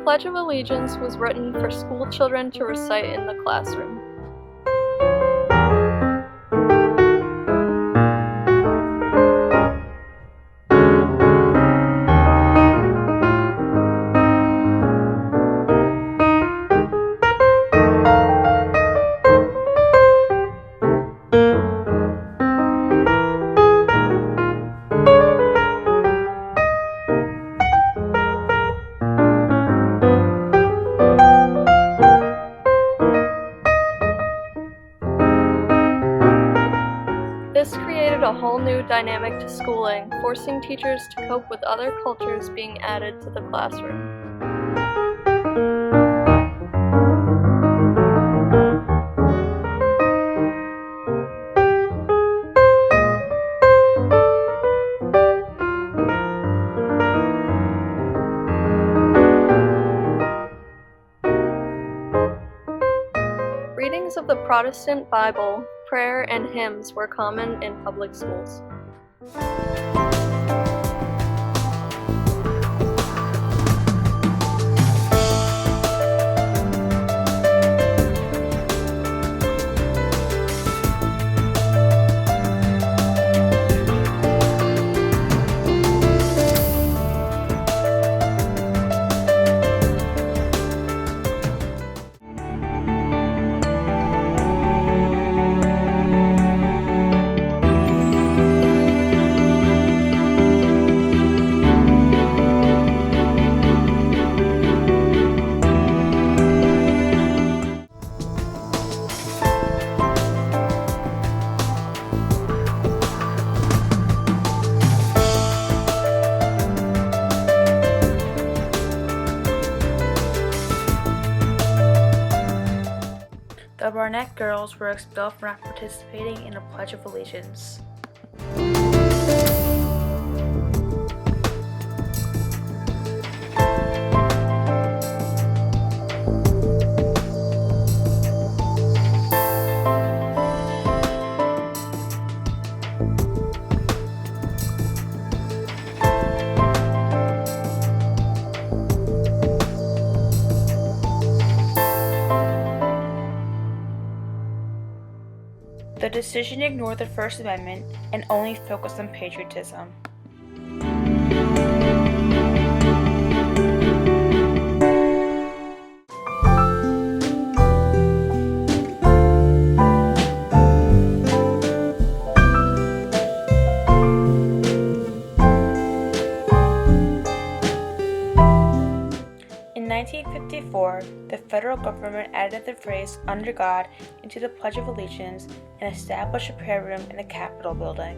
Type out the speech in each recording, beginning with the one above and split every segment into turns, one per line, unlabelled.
Pledge of Allegiance was written for school children to recite in the classroom. This created a whole new dynamic to schooling, forcing teachers to cope with other cultures being added to the classroom. Readings of the Protestant Bible, prayer, and hymns were common in public schools.
The Barnett girls were expelled for not participating in a Pledge of Allegiance. The decision ignored the First Amendment and only focused on patriotism. In 1954, the federal government added the phrase "under God" into the Pledge of Allegiance and established a prayer room in the Capitol building.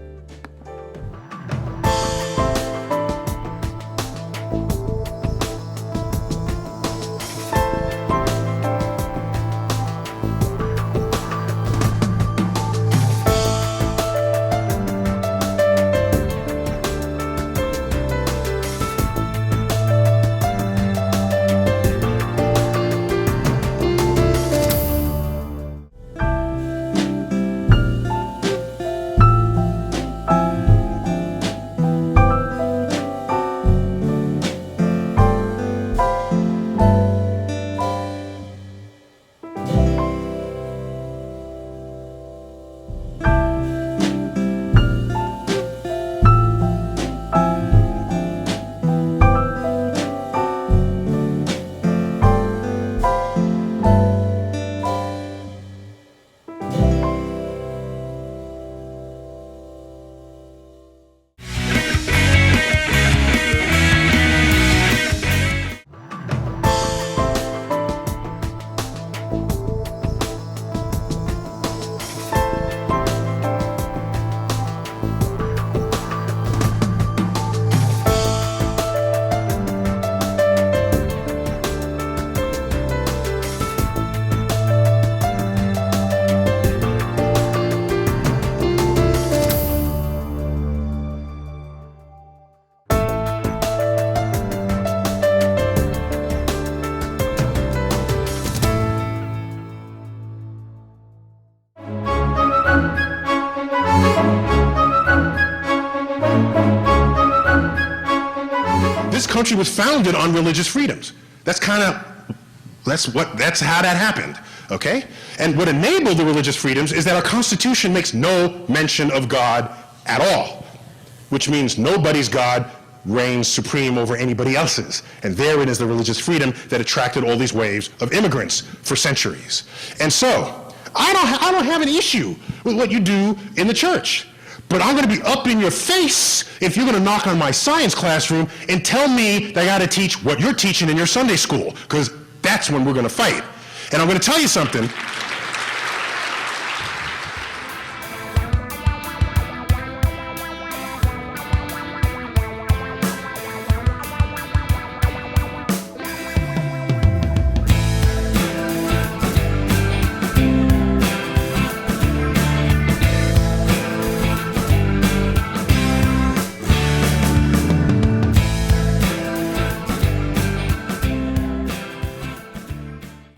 This country was founded on religious freedoms. That's how that happened, okay? And what enabled the religious freedoms is that our Constitution makes no mention of God at all, which means nobody's God reigns supreme over anybody else's. And therein is the religious freedom that attracted all these waves of immigrants for centuries. And so, I don't have an issue with what you do in the church. But I'm going to be up in your face if you're going to knock on my science classroom and tell me that I got to teach what you're teaching in your Sunday school, because that's when we're going to fight. And I'm going to tell you something.